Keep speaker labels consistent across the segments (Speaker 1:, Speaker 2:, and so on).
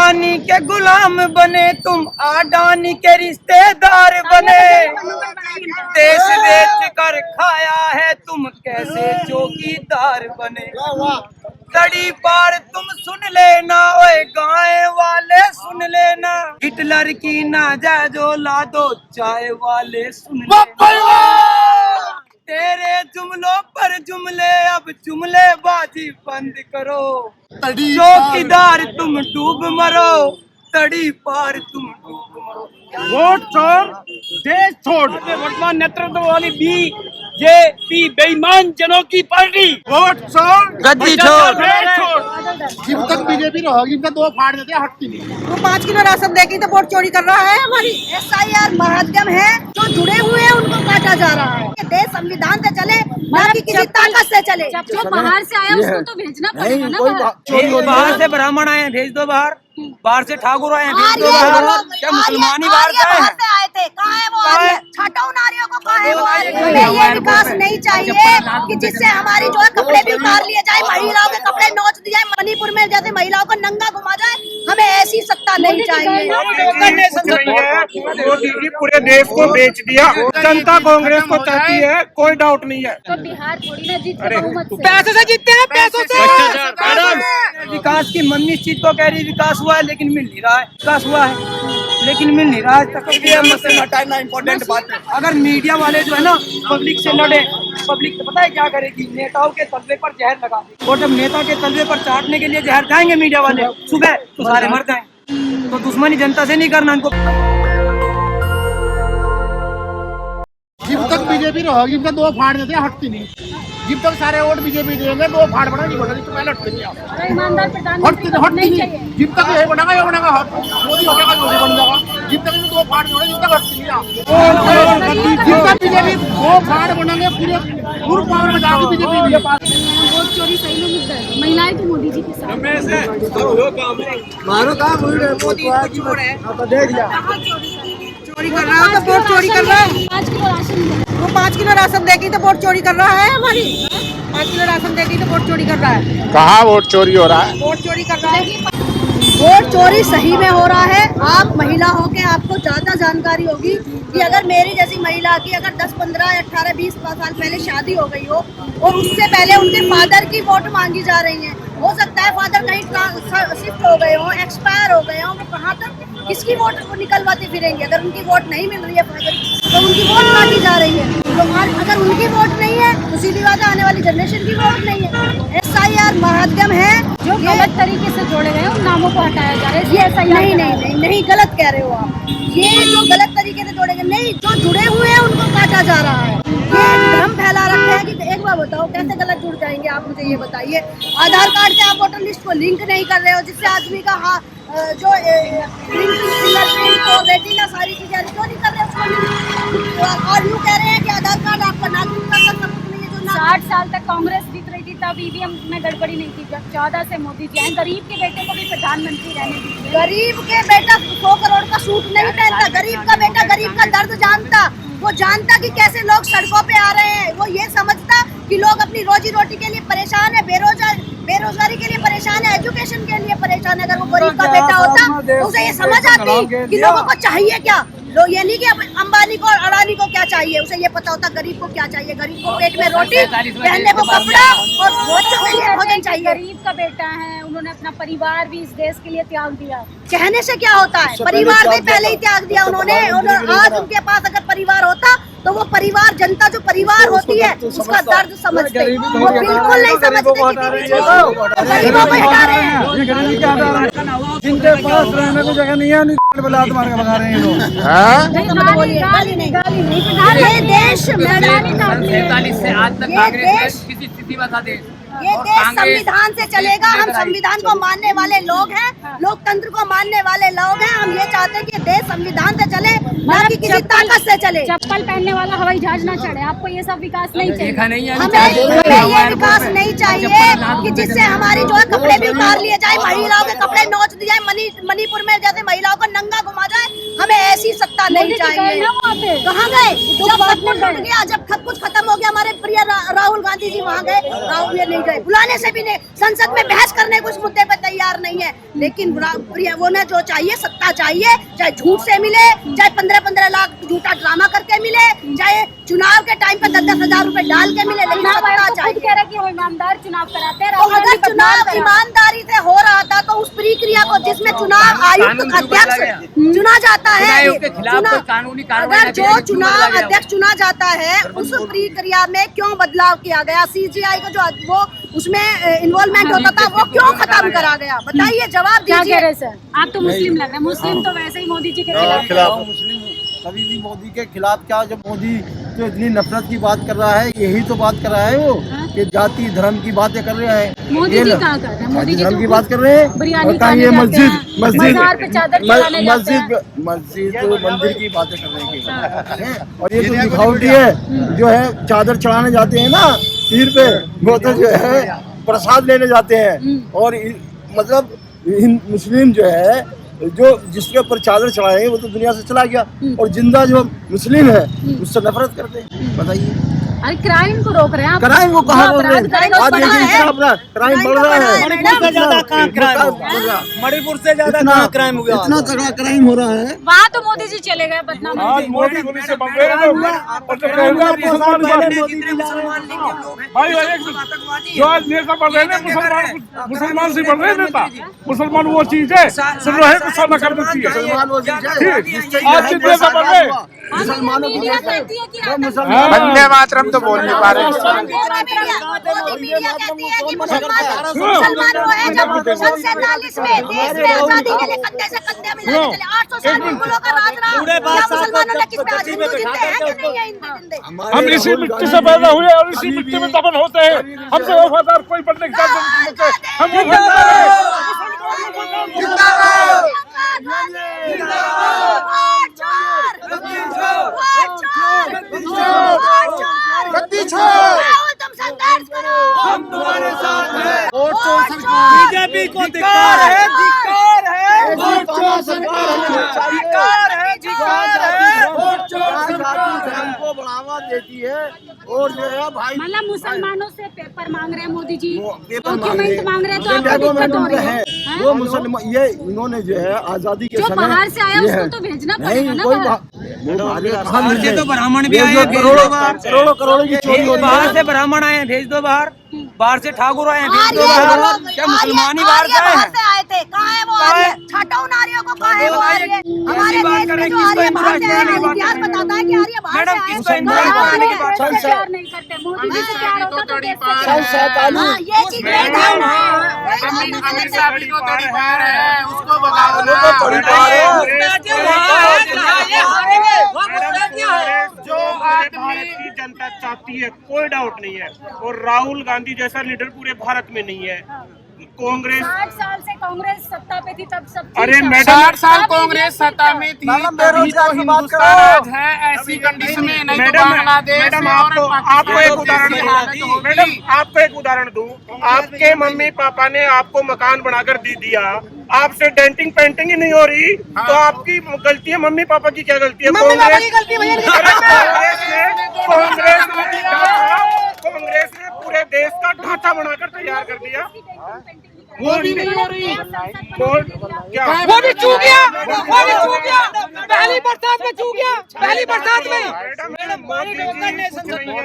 Speaker 1: अंबानी के गुलाम बने तुम, अडानी के रिश्तेदार बने। देश बेच कर खाया है तुम, कैसे चौकीदार बने। लड़ी पार तुम सुन लेना, ओए गाय वाले सुन लेना। हिटलर की ना जा जो ला दो, चाय वाले सुन लेना। तेरे जुमलों पर जुमले, अब जुमले बाजी बंद करो। चौकीदार तुम डूब मरो, तड़ी पार तुम डूब मरो।
Speaker 2: वोट चोर देश छोड़। वर्तमान नेतृत्व वाली बीजेपी बेईमान जनों की पार्टी। वोट चोर
Speaker 1: गद्दी छोड़।
Speaker 3: जब तक बीजेपी रहेगी इनका दो फाड़ देते हैं, हटती नहीं।
Speaker 4: वो 5 किलो राशन देगी तो वोट चोरी कर रहा है। हमारी SIR महाध्यम है, जो जुड़े हुए हैं उनको काटा जा रहा है। देश संविधान से चले, ना कि किसी ताकत से चले।
Speaker 5: जो बाहर से आया उसको तो भेजना पड़ेगा ना।
Speaker 1: बाहर से ब्राह्मण आए भेज दो, बाहर से ठाकुर आए भेज दो। क्या मुसलमान ही बाहर से
Speaker 4: आए थे? कहाँ है वो आर्य? छाटाऊ नारियों को कहाँ है वो आर्य? हमें ये विकास नहीं चाहिए कि जिससे हमारी जो है कपड़े भी उतार लिए जाए, महिलाओं के कपड़े नोच दिए। मणिपुर में जैसे महिलाओं को नंगा घुमा जाए, हमें ऐसी सत्ता नहीं चाहिए।
Speaker 2: मोदी जी पूरे देश को बेच दिया। जनता कांग्रेस को चाहती है, कोई डाउट नहीं है।
Speaker 5: तो बिहार थोड़ी ना जीत बहुमत से।
Speaker 1: पैसों से जीतते हैं, पैसों से। विकास की मम्मी इस चीज को कह रही विकास हुआ है लेकिन मिल नहीं रहा है। विकास हुआ है लेकिन मिल नहीं रहा है। मसला हटाना इम्पोर्टेंट बात है। अगर मीडिया वाले जो है ना पब्लिक से लड़े, पब्लिक पता है क्या करेगी? नेताओं के तलवे पर जहर लगा देगी। और जब नेता के तलवे पर चाटने के लिए जहर खाएंगे मीडिया वाले सुबह, तो सारे मर जाएंगे। तो दुश्मनी जनता से नहीं करना इनको।
Speaker 3: जब तक बीजेपी रहेगी इनका दो फाड़ देते हैं, हटती नहीं। जब तक सारे वोट बीजेपी देंगे, दो फाड़ बना नहीं बना, तो पहले हटते नहीं।
Speaker 5: ईमानदार प्रधानमंत्री
Speaker 3: हटती नहीं। जब तक ये बनेगा ये बनेगा, मोदी हो जाएगा मोदी बन जाएगा। जब तक इनको दो फाड़ जोड़े, जब तक हटती नहीं। जब तक बीजेपी दो फाड़ बनेंगे, पूरे पूर्व पावर में जाएगी बीजेपी।
Speaker 5: वोट चोरी सही में मुद्दा है। महिलाएं तो मोदी जी के साथ।
Speaker 1: मारो काम देख लिया।
Speaker 4: चोरी कर रहा है तो वोट चोरी कर रहा है।
Speaker 5: 5 किलो राशन
Speaker 4: वो 5 किलो राशन देगी तो वोट चोरी कर रहा है। हमारी 5 किलो राशन देगी तो वोट चोरी कर रहा है।
Speaker 3: कहाँ वोट चोरी हो रहा है?
Speaker 4: वोट चोरी कर रहा है। वोट चोरी सही में हो रहा है। आप महिला होके आपको ज्यादा जानकारी होगी कि अगर मेरी जैसी महिला की अगर 10, 15, 18, 20 साल पहले शादी हो गई हो और उससे पहले उनके फादर की वोट मांगी जा रही है। हो सकता है फादर कहीं शिफ्ट हो गए हो, एक्सपायर हो गए हो, वो कहाँ तक किसकी वोट निकलवाते फिरेंगे? अगर उनकी वोट नहीं मिल रही है तो उनकी वोट काटी जा रही है। तो अगर उनकी वोट नहीं है तो सीधी बात है आने वाली जनरेशन की वोट नहीं है। SIR महाध्यम है,
Speaker 5: जो गलत तरीके से जोड़े गए उन नामों को हटाया जा रहा है।
Speaker 4: ये नहीं गलत कह रहे हो आप। ये जो गलत तरीके से जोड़े गए नहीं, जो जुड़े हुए हैं उनको काटा जा रहा है। ये भ्रम फैला रखा है कि एक बार बताओ कैसे गलत जुड़ जाएंगे? आप मुझे ये बताइए। आधार कार्ड से आप वोटर लिस्ट को लिंक नहीं कर रहे हो, जिससे आदमी का जो फिंगरप्रिंट और रेटिना सारी चीजें क्यों नहीं कर रहे उसको? और यूँ कह रहे हैं कि आधार कार्ड आपका नागरिकता का सबूत नहीं है। जो
Speaker 5: 60 साल तक कांग्रेस जीत रही थी तब EVM में गड़बड़ी नहीं थी। जब 14 से मोदी जी आए, गरीब के बेटे को भी प्रधानमंत्री रहने दीजिए।
Speaker 4: गरीब के बेटा 100 करोड़ का सूट नहीं पहनता। गरीब का बेटा गरीब का दर्द जानता। वो जानता कि कैसे लोग सड़कों पे आ रहे हैं। वो ये समझता कि लोग अपनी रोजी रोटी के लिए परेशान है, बेरोजगारी के लिए परेशान है, एजुकेशन के लिए परेशान है। अगर वो गरीब का बेटा होता तो उसे ये समझ आती कि लोगों को चाहिए क्या। लोग ये नहीं कि अंबानी को और अडानी को क्या चाहिए, उसे ये पता होता गरीब को क्या चाहिए। गरीब को पेट में रोटी, पहनने को कपड़ा और बच्चों के लिए भोजन चाहिए।
Speaker 5: गरीब का बेटा है, उन्होंने अपना परिवार भी इस देश के लिए त्याग दिया।
Speaker 4: कहने से क्या होता है? परिवार भी पहले ही त्याग दिया उन्होंने। आज उनके पास अगर परिवार होता तो वो परिवार, जनता जो परिवार होती है उसका दर्द समझते। वो बिल्कुल नहीं समझते कि गरीबों को हटा रहे हैं।
Speaker 1: जिनके पास रहने को जगह नहीं है, बलात् मार के भगा रहे हैं लोग।
Speaker 4: गाली नहीं। ये देश
Speaker 6: 47 से आज तक कांग्रेस किसी स्थिति में था देश।
Speaker 4: ये देश संविधान से चलेगा। हम संविधान को मानने वाले लोग हैं, लोकतंत्र को मानने वाले लोग हैं। हम ये चाहते हैं कि देश संविधान से चले, ना कि किसी ताकत से चले।
Speaker 5: चप्पल पहनने वाला हवाई जहाज ना चढ़े। आपको ये सब विकास नहीं चाहिए।
Speaker 4: हमें ये विकास नहीं चाहिए कि जिससे हमारी जो है कपड़े भी उतार लिए जाए, महिलाओं के कपड़े नोच दिए। मणिपुर में जैसे महिलाओं को नंगा घुमा जाए, हमें ऐसी सत्ता नहीं चाहिए।
Speaker 5: थे?
Speaker 4: कहाँ गए? जब सब कुछ टूट गया, जब सब कुछ खत्म हो गया, हमारे प्रिय राहुल गांधी जी वहाँ गए, राहुल ये नहीं गए, बुलाने से भी नहीं, संसद में बहस करने को उस मुद्दे पर तैयार नहीं है। लेकिन प्रिय वो ने जो चाहिए, सत्ता चाहिए, चाहे झूठ से मिले, चाहे 15-15 लाख झूठा ड्रामा करके मिले, चाहे चुनाव के टाइम पे 10-10 हजार रुपए डाल के मिले, लेकिन सत्ता चाहिए।
Speaker 5: कह रहा कि वो ईमानदार चुनाव कराते हैं।
Speaker 4: तो अगर चुनाव ईमानदारी से हो रहा था तो उस प्रक्रिया को जिसमें चुनाव आयुक्त अध्यक्ष चुना जाता है,
Speaker 6: आयोग के खिलाफ कोई कानूनी कार्रवाई
Speaker 4: अगर जो चुनाव अध्यक्ष चुना जाता है उस प्रक्रिया में क्यों बदलाव किया गया? सीजीआई का जो वो उसमें इन्वॉल्वमेंट होता था वो क्यों खत्म करा गया? बताइए, जवाब
Speaker 5: क्या कह
Speaker 4: दीजिए।
Speaker 5: रहे सर? आप तो मुस्लिम लग रहे हैं। मुस्लिम तो वैसे ही मोदी जी के खिलाफ।
Speaker 7: मुस्लिम कभी भी मोदी के खिलाफ क्या, जब मोदी तो इतनी नफरत की बात कर रहा है, यही तो बात कर रहा है वो कि जाति धर्म की बातें कर रहा है।
Speaker 5: मोदी जी कहाँ कर रहे हैं? मोदी जी
Speaker 7: धर्म
Speaker 5: तो
Speaker 7: की बात कर रहे हैं।
Speaker 5: बिरयानी
Speaker 7: और कहीं ये
Speaker 5: खाने
Speaker 7: मस्जिद
Speaker 5: जाते हैं, मज़ार पे चादर चढ़ाने जाते हैं।
Speaker 7: मस्जिद तो मंदिर की बातें कर रहे हैं। और ये तो दिखावटी है, जो है चादर चढ़ाने जाते हैं ना पीर पे, वो तो जो है प्रसाद लेने जाते हैं। और मतलब मुस्लिम जो है, जो जिसके ऊपर चादर चढ़ाए वो तो दुनिया से चला गया, और जिंदा जो मुस्लिम है उससे नफरत करते हैं। बताइए,
Speaker 5: अरे क्राइम को रोक रहे हैं आप।
Speaker 7: क्राइम को कहाँ रोक रहे हैं? आज
Speaker 4: बढ़ा
Speaker 7: देखिए
Speaker 4: है।
Speaker 7: इतना अपना क्राइम बढ़ रहा है।
Speaker 1: मणिपुर से ज्यादा कहाँ क्राइम हुआ? मणिपुर से ज्यादा कहाँ क्राइम हुआ?
Speaker 7: इतना तगड़ा क्राइम हो रहा है।
Speaker 5: वहाँ तो मोदी जी चले गए बदनाम।
Speaker 2: आज मोदी पुलिस से बंद रहे तो और जब कहूँगा मुसलमान भाई जो आज नेता बन रहे हैं मुसलमान से बन रहे हैं नेता। मुसलमान वो चीज है सुन रहे गुस्सा न कर देती है।
Speaker 7: मुसलमान वो चीज है जिससे
Speaker 2: आज जितने से बन रहे
Speaker 7: मुसलमानों की
Speaker 5: मीडिया कहती है कि
Speaker 7: मुसलमान
Speaker 3: वंदे मातरम तो बोल नहीं पा रहे।
Speaker 4: मीडिया कहती है कि मुसलमान वो है जब 47 में देश में आजादी के लिए कंधे से कंधे मिलाने चले। 800 साल मुगलों का राज रहा, क्या मुसलमानों ने किस पे आज हिंदू जिंदे हैं कि नहीं है? हिंदू जिंदे।
Speaker 2: हम इसी मिट्टी से पैदा हुए और इसी मिट्टी में दफन होते हैं। हमसे वफादार कोई बनने की जरूरत नहीं है। हम वफादार
Speaker 4: राहुल, तुम संघर्ष करो,
Speaker 1: हम तुम्हारे साथ हैं।
Speaker 4: वोट चोर
Speaker 1: बीजेपी को धिक्कार है, धिक्कार है,
Speaker 7: वोट चोर सरकार
Speaker 1: धिक्कार है, धिक्कार है। वोट चोर सरकार
Speaker 7: धर्म को बढ़ावा देती है। और जो है भाई
Speaker 5: मतलब मुसलमानों से पेपर मांग रहे हैं मोदी जी,
Speaker 7: पेपर
Speaker 5: डॉक्यूमेंट मांग रहे हैं, तो आपको
Speaker 7: डॉक्यूमेंट
Speaker 5: दिक्कत हो रही
Speaker 7: है।
Speaker 5: है।
Speaker 7: वो मुसलमान ये इन्होंने जो है आजादी के
Speaker 5: जो
Speaker 7: समय
Speaker 5: बाहर से आया
Speaker 7: ये
Speaker 5: उसको
Speaker 7: है।
Speaker 5: तो भेजना
Speaker 7: नहीं
Speaker 5: पड़ेगा ना
Speaker 7: कोई
Speaker 5: बाहर।
Speaker 7: वो बाहर
Speaker 1: से तो ब्राह्मण भी
Speaker 7: ये
Speaker 1: आए
Speaker 7: जो
Speaker 1: हैं,
Speaker 7: करोड़ों करोड़ों की चोरी हो रही
Speaker 1: बाहर
Speaker 7: है।
Speaker 1: से ब्राह्मण आए हैं, भेज दो बाहर। बाहर से ठाकुर आए हैं, भेज दो
Speaker 4: आर्य
Speaker 1: बाहर।
Speaker 4: लोग,
Speaker 1: क्या मुसलमान ही बाहर
Speaker 4: आर्य
Speaker 1: से आए
Speaker 4: बाहर
Speaker 1: हैं?
Speaker 4: से आए थे। कहाँ है वो
Speaker 1: कहाँ
Speaker 4: आर्य?
Speaker 1: है?
Speaker 4: छाटाऊ नारियों को कहाँ है वो आर्य? हमारे
Speaker 1: बात
Speaker 4: देश
Speaker 1: कर
Speaker 4: में
Speaker 1: रहे
Speaker 4: जो
Speaker 1: हैं,
Speaker 4: आर्य
Speaker 1: किसको
Speaker 4: बाहर से आए हैं,
Speaker 1: इंसान
Speaker 4: इतिहास बताता है कि आर्य बाहर
Speaker 1: मैडम,
Speaker 4: से आए
Speaker 1: किसको
Speaker 4: हैं।
Speaker 1: इंसान
Speaker 4: कहाँ
Speaker 1: करने की
Speaker 4: है?
Speaker 1: बात
Speaker 5: देश से प्यार नहीं करते। मोदी जी से प्यार होता तो देश से प्यार होता।
Speaker 4: हाँ, ये चीज नहीं है। वही तो
Speaker 3: अमित शाह भी तो तोड़ी पार है, उसको बताओ ना।
Speaker 2: जो भारत की जनता चाहती है कोई डाउट नहीं है। और राहुल गांधी जैसा लीडर पूरे भारत में नहीं है। कांग्रेस
Speaker 5: 60 साल से कांग्रेस सत्ता पे थी तब सब ठीक
Speaker 2: अरे
Speaker 5: था।
Speaker 2: मैडम
Speaker 3: 60 साल कांग्रेस सत्ता में थी,
Speaker 7: मैडम,
Speaker 3: तभी तो
Speaker 7: बेरोजगार की बात
Speaker 3: हिंदुस्तान
Speaker 7: करो।
Speaker 3: आज है ऐसी कंडीशन में। नहीं तो
Speaker 2: मैडम
Speaker 3: बांग्लादेश
Speaker 2: मैडम
Speaker 3: और
Speaker 2: आपको
Speaker 3: पाकिस्तान
Speaker 2: एक उदाहरण
Speaker 3: जैसी
Speaker 2: दूं।
Speaker 3: हालत होगी।
Speaker 2: मैडम आपको एक उदाहरण दूं। आपके मम्मी पापा ने आपको मकान बनाकर दे दिया, आपसे डेंटिंग पेंटिंग ही नहीं हो रही, तो आपकी गलती है? मम्मी पापा की क्या गलती है? कांग्रेस ने पूरे देश का ढांचा बनाकर तैयार कर दिया।
Speaker 3: वो भी नहीं हो रही।
Speaker 2: क्या
Speaker 1: वो भी चूक गया, वो भी चूक गया। पहली बरसात में चूक गया, पहली बरसात में।
Speaker 2: मैडम मोदी जी कुछ नहीं है।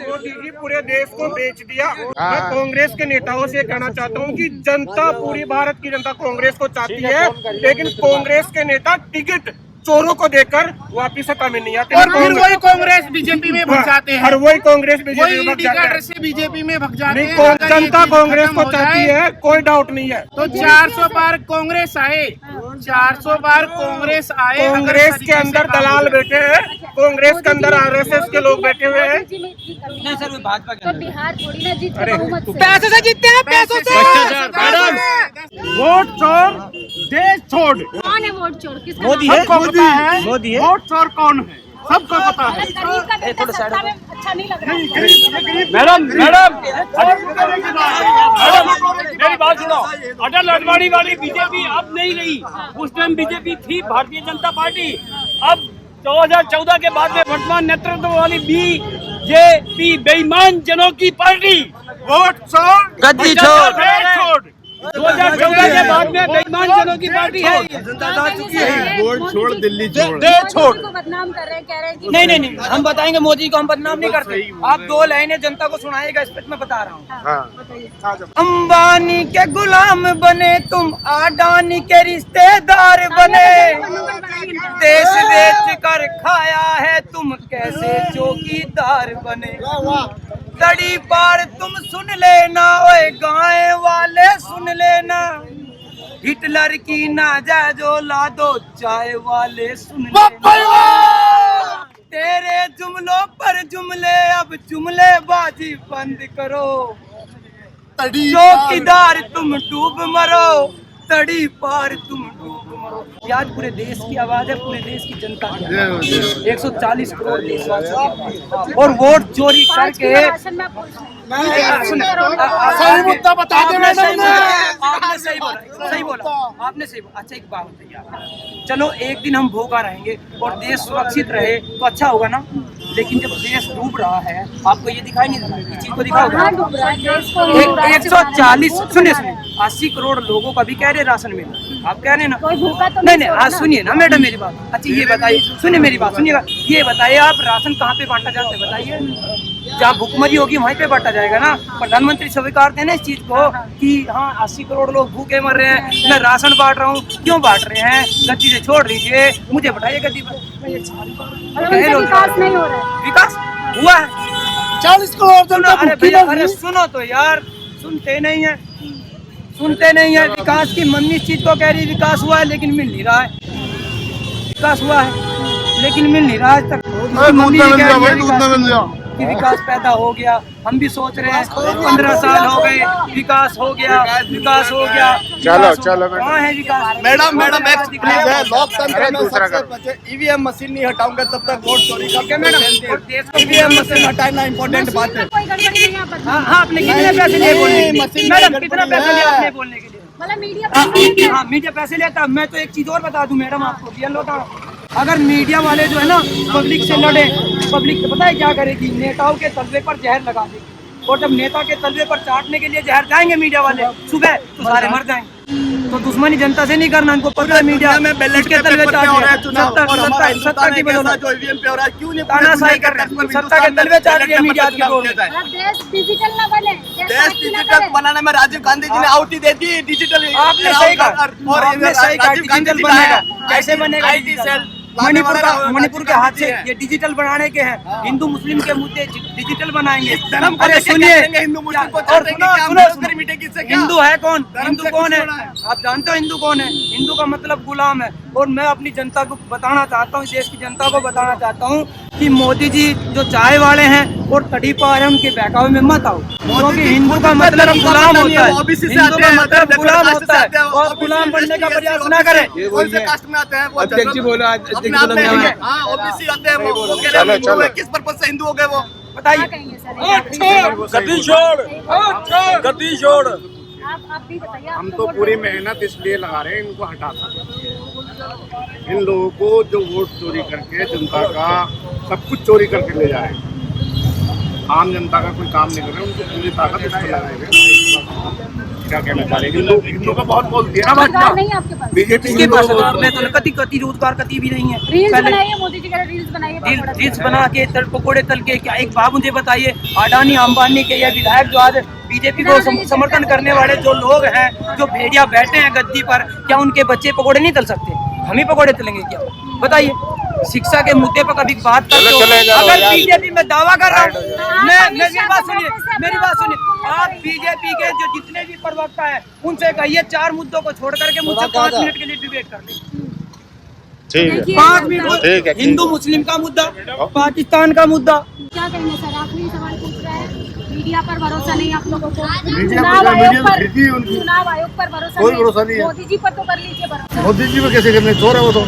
Speaker 2: मोदी जी पूरे देश को बेच दिया। मैं कांग्रेस के नेताओं से कहना चाहता हूँ कि जनता, पूरी भारत की जनता कांग्रेस को चाहती है, लेकिन कांग्रेस के नेता टिकट चोरों को देकर वापिस सत्ता में नहीं आते।
Speaker 3: और फिर वही कांग्रेस बीजेपी में भग जाते हैं।
Speaker 2: और वही कांग्रेस बीजेपी
Speaker 3: वही
Speaker 2: में भग जाते
Speaker 3: टिकट
Speaker 2: हैं।
Speaker 3: से बीजेपी में भग जाते
Speaker 2: नहीं,
Speaker 3: हैं। अगर ये
Speaker 2: जनता
Speaker 3: चीज
Speaker 2: कांग्रेस
Speaker 3: खत्म
Speaker 2: को
Speaker 3: हो
Speaker 2: चाहती
Speaker 3: जाए,
Speaker 2: है, कोई डाउट नहीं है।
Speaker 3: तो 400 बार कांग्रेस आए, 400 बार कांग्रेस आए। अगर
Speaker 2: कांग्रेस
Speaker 3: तरीके
Speaker 2: के
Speaker 3: से
Speaker 2: अंदर
Speaker 3: काम
Speaker 2: दलाल
Speaker 3: हो जाए।
Speaker 2: बैठे हैं, कांग्रेस के अंदर आरएसएस के लोग बैठे हुए हैं।
Speaker 1: नहीं सर, वो भाजपा के
Speaker 5: तो बिहार थोड़ी ना जीत
Speaker 2: अरे,
Speaker 5: बहुमत से।
Speaker 1: पैसे से जीतते हैं, पैसों से।
Speaker 2: वोट चोर देश छोड़।
Speaker 5: कौन है वोट चोर? किसका
Speaker 1: मोदी
Speaker 5: नाम?
Speaker 1: है,
Speaker 2: सबको पता है
Speaker 1: मोदी है।
Speaker 2: वोट चोर कौन है, सबको पता है।
Speaker 5: मतलब गरीब का बेटा सत्ता में अच्छा नहीं लग रहा है।
Speaker 2: मैडम मेरी बात सुनो। अटल अडवाणी वाली बीजेपी अब नहीं रही। उस टाइम बीजेपी थी भारतीय जनता पार्टी। अब
Speaker 6: 2014 के बाद में वर्तमान नेतृत्व वाली बीजेपी बेईमान जनों की पार्टी
Speaker 2: वोट छोड़
Speaker 1: गद्दी छोड़
Speaker 6: 2014 के बाद में बेईमान जनों की पार्टी है।
Speaker 7: वोट छोड़ दिल्ली छोड़
Speaker 5: छोड़ को बदनाम कर रहे हैं, कह रहे हैं कि
Speaker 1: नहीं, हम बताएंगे मोदी को हम बदनाम नहीं करते। आप 2 लाइनें जनता को सुनाएगा, इस पर मैं बता रहा हूँ। अंबानी के गुलाम बने तुम, अडानी के रिश्तेदार बने, देश बेच कर खाया है तुम, कैसे चौकीदार बने। तड़ी पार तुम सुन लेना, ओए गाय वाले सुन लेना, हिटलर की ना जाए जो ला दो चाय वाले सुन लेना। तेरे जुमलों पर जुमले, अब जुमले बाजी बंद करो, चौकीदार तुम डूब मरो, तड़ी पार तुम डूब मरो। ये आज पूरे देश की आवाज है, पूरे देश की जनता की आवाज है। 140 करोड़ देशवासी और वोट चोरी
Speaker 5: 5
Speaker 1: करके
Speaker 5: किलो राशन में पूछ रहे हैं।
Speaker 3: सही मुद्दा बता दे
Speaker 1: आपने सही
Speaker 3: मैडम।
Speaker 1: बोला, आपने सही बोला, आपने सही बोला। अच्छा एक बात बताइए आप, चलो एक दिन हम भूखा रहेंगे और देश सुरक्षित रहे तो अच्छा होगा ना, लेकिन जब देश डूब रहा है आपको ये दिखाई नहीं देता, इस चीज को दिखाओ।
Speaker 5: कहाँ डूब रहा है देश को? डूब रहा है।
Speaker 1: 140 सुनिए 80 करोड़ लोगों का भी कह रहे राशन मिला, आप कह रहे हैं ना।
Speaker 5: कोई भूखा तो
Speaker 1: नहीं आज सुनिए ना मैडम मेरी बात। अच्छा ये बताइए, सुनिए मेरी बात सुनिएगा, ये बताइए आप राशन कहाँ पे बांटा जाता है बताइए। जहाँ भूखमरी होगी वहीं पे बांटा जाएगा ना। प्रधानमंत्री स्वीकारते हैं ना इस चीज को कि हाँ 80 करोड़ लोग भूखे मर रहे हैं, मैं राशन बांट रहा हूँ। क्यों बांट रहे हैं? गद्दी से छोड़ दीजिए, मुझे बताइए गद्दी पर
Speaker 5: विकास नहीं हो रहा है।
Speaker 1: विकास हुआ है
Speaker 3: 40 करोड़ जनता
Speaker 1: अरे
Speaker 3: भूखी
Speaker 1: भैया,
Speaker 3: नहीं
Speaker 1: अरे
Speaker 3: है।
Speaker 1: सुनो तो यार, सुनते नहीं है, सुनते नहीं है। विकास की मम्मी इस चीज को कह रही विकास हुआ है लेकिन मिल नहीं रहा है, विकास हुआ है लेकिन मिल नहीं रहा आज तक। उसकी मम्मी ये कह रही है कि विकास पैदा हो गया। हम भी सोच रहे हैं 15 साल हो गए, विकास हो गया, विकास हो गया।
Speaker 7: चलो
Speaker 1: कहाँ है विकास?
Speaker 7: मैडम एक प्लीज है, लोकतंत्र में
Speaker 3: दूसरा
Speaker 7: सबसे ईवीएम मशीन नहीं हटाऊंगा तब तक वोट चोरी
Speaker 1: क्या
Speaker 7: करके
Speaker 1: मैडम? और देश को
Speaker 7: ईवीएम मशीन हटाना इम्पोर्टेंट बात है।
Speaker 5: कोई गड़बड़ी नहीं है, आप बताइए।
Speaker 1: हाँ आपने कितने पैसे लिए बोलने के लिए?
Speaker 7: मशीन
Speaker 1: मैडम
Speaker 7: में
Speaker 1: कितना
Speaker 7: गड़बड़ी
Speaker 1: पैसे लिया
Speaker 7: है।
Speaker 1: आपने बोलने के लिए?
Speaker 5: मतलब मीडिया
Speaker 1: हाँ मीडिया पैसे लेता। मैं तो एक चीज और बता दूं मैडम आपको, ये लोटा अगर मीडिया वाले जो है ना पब्लिक से लड़े, पब्लिक पता है क्या करेगी? नेताओं के तलवे पर जहर लगा देगी, और जब नेता के तलवे पर चाटने के लिए जहर जाएंगे मीडिया वाले सुबह तो सारे मर जाएंगे। तो दुश्मनी जनता से नहीं करना, इनको पता है मीडिया
Speaker 7: में बैलेट
Speaker 1: के तलवे चाट
Speaker 7: हो रहा है चुनाव, और हमारा
Speaker 1: सत्ता
Speaker 7: हिंदुस्तान
Speaker 1: की
Speaker 7: एक ऐसा
Speaker 1: बदौलत
Speaker 7: जो ईवीएम पे हो रहा है, क्यों नहीं
Speaker 1: तानाशाही कर रहे हैं, सत्ता के तलवे चाट रही है मीडिया के रोल में।
Speaker 5: मतलब देश डिजिटल ना बने,
Speaker 7: देश डिजिटल बनाने में राजीव गांधी जी ने आहुति दे दी। डिजिटल
Speaker 1: आपने सही कहा,
Speaker 7: और
Speaker 1: आपने सही कहा,
Speaker 7: राजीव गांधी
Speaker 1: डिजिटल
Speaker 7: जी
Speaker 1: बनेगा।
Speaker 7: का
Speaker 1: कैसे बनेगा?
Speaker 7: IT सेल
Speaker 1: मणिपुर के हाथ से ये डिजिटल बनाने के हैं। हिंदू मुस्लिम के मुद्दे डिजिटल बनाएंगे।
Speaker 7: धर्म को
Speaker 1: अरे
Speaker 7: लेके
Speaker 1: सुनिए,
Speaker 7: क्या करेंगे? हिंदू मुस्लिम को
Speaker 1: और
Speaker 7: चाटेंगे
Speaker 1: सुनो,
Speaker 7: क्या?
Speaker 1: सुनो,
Speaker 7: बेरोजगारी मिटेगी इससे क्या?
Speaker 1: हिंदू है कौन?
Speaker 7: धर्म
Speaker 1: हिंदू
Speaker 7: से
Speaker 1: कौन है?
Speaker 7: कुछ होना है।
Speaker 1: आप जानते हो हिंदू कौन है? हिंदू का मतलब गुलाम है। और मैं अपनी जनता को बताना चाहता हूँ, देश की जनता को बताना चाहता हूँ कि मोदी जी जो चाय वाले हैं और तड़ी पार है, उनके बहकावे में मत आओ, क्योंकि हिंदू का मतलब गुलाम होता है। हिंदू का मतलब गुलाम होता है, और गुलाम बनने का प्रयास ना करें।
Speaker 7: कौन से कास्ट में आते हैं वो?
Speaker 3: अध्यक्ष बोला,
Speaker 7: अपने आप में है। हाँ ओबीसी आते हैं वो कह रहे हैं हिंदू है। किस पर्पज से हिंदू हो गए वो?
Speaker 5: क्या
Speaker 1: बताइए।
Speaker 5: कहेंगे सर?
Speaker 3: गद्दी छोड़, गद्दी छोड़।
Speaker 5: आप भी बताइए।
Speaker 3: हम तो पूरी मेहनत इसलिए लगा रहे हैं इनको हटा सकते। इन लोगों को जो वोट चोरी करके जनता का सब कुछ चोरी करके ले जा रहे हैं, आम जनता का कोई काम नहीं कर रहे, उनको पूरी ताकत इस पर लगाएंगे। क्या कहना चाह रहे हैं? हिंदुओं का बहुत बोल दिया ना
Speaker 5: रोजगार नहीं है आपके पास?
Speaker 7: बीजेपी
Speaker 1: इसके पास में तो कति रोजगार कति भी नहीं है।
Speaker 5: रील्स
Speaker 1: पहले
Speaker 5: बनाइए, मोदी जी कह रहे रील्स बनाइए, पकौड़ा
Speaker 1: रील्स बना के पकोड़े तल के क्या? एक बात मुझे बताइए, अडानी अंबानी के या विधायक जो आज बीजेपी को समर्थन करने वाले जो लोग हैं, जो भेड़िया बैठे हैं गद्दी पर, क्या उनके बच्चे पकोड़े नहीं तल सकते? हम ही पकोड़े तलेंगे क्या? बताइए। शिक्षा के मुद्दे पर कभी बात करते हो? अगर बीजेपी में दावा कर रहा हूँ मैं, मेरी बात सुनिए, मेरी बात सुनिए। आप बीजेपी के जो जितने भी प्रवक्ता है उनसे कहिए 4 मुद्दों को छोड़ करके मुझसे 5 मिनट के लिए डिबेट कर ले।
Speaker 5: देखिए,
Speaker 1: 5 मिनट। हिंदू मुस्लिम का मुद्दा, पाकिस्तान का मुद्दा।
Speaker 5: क्या कहेंगे सर? आखिरी सवाल पूछ रहे हैं। मीडिया पर भरोसा नहीं आप लोगों को?
Speaker 3: मीडिया
Speaker 5: चुनाव
Speaker 3: पर-
Speaker 5: आयोग
Speaker 3: मीडिया
Speaker 5: पर,
Speaker 3: फिर भी उनकी-
Speaker 5: चुनाव आयोग पर भरोसा
Speaker 3: कोई भरोसा नहीं है।
Speaker 5: मोदी जी पर तो कर लीजिए भरोसा।
Speaker 3: मोदी जी में कैसे करने? चोर है वो तो,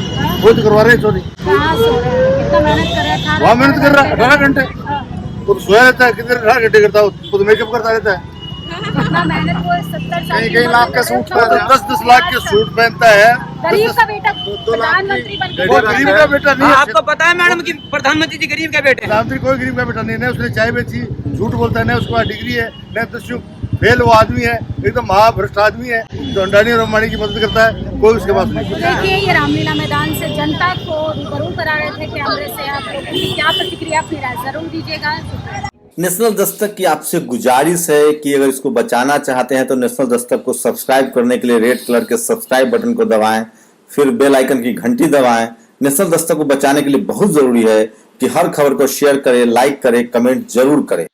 Speaker 3: वो तो करवा रहे हैं चोरी।
Speaker 5: कहाँ सो रहे हैं? कितना मेहनत कर रहे हैं?
Speaker 3: वहाँ मेहनत कर रहा है 18 घंटे,
Speaker 5: हाँ।
Speaker 3: वो तो सोया रहता है। कितने 18 घंटे करता है, खुद मेकअप करता रहता है।
Speaker 5: इतना मेहनत वो 70 साल
Speaker 3: कहीं लाख का सूट पहनता है, 10-10 लाख के सूट पहनता है।
Speaker 5: गरीब का बेटा प्रधानमंत्री बन के
Speaker 3: वो गरीब का बेटा नहीं है।
Speaker 1: आपको पता है मैडम कि प्रधानमंत्री जी गरीब के बेटे हैं?
Speaker 3: प्रधानमंत्री कोई गरीब का बेटा नहीं है। उसने चाय बेची, झूठ बोलता है, ना उसके पास डिग्री है, न दस्यु फेल वो आदमी है, एकदम महाभ्रष्ट आदमी है जो अंडानी और अंबानी की मदद करता है, कोई उसके पास नहीं।
Speaker 5: देखिए ये रामलीला मैदान से जनता को रूबरू करा रहे थे कैमरे से, आप लोगों की क्या प्रतिक्रिया अपनी राय जरूर दीजिएगा।
Speaker 8: नेशनल दस्तक की आपसे गुजारिश है कि अगर इसको बचाना चाहते हैं तो नेशनल दस्तक को सब्सक्राइब करने के लिए रेड कलर के सब्सक्राइब बटन को दबाएं, फिर बेल आइकन की घंटी दबाएं। नेशनल दस्तक को बचाने के लिए बहुत जरूरी है कि हर खबर को शेयर करें, लाइक करें, कमेंट जरूर करें।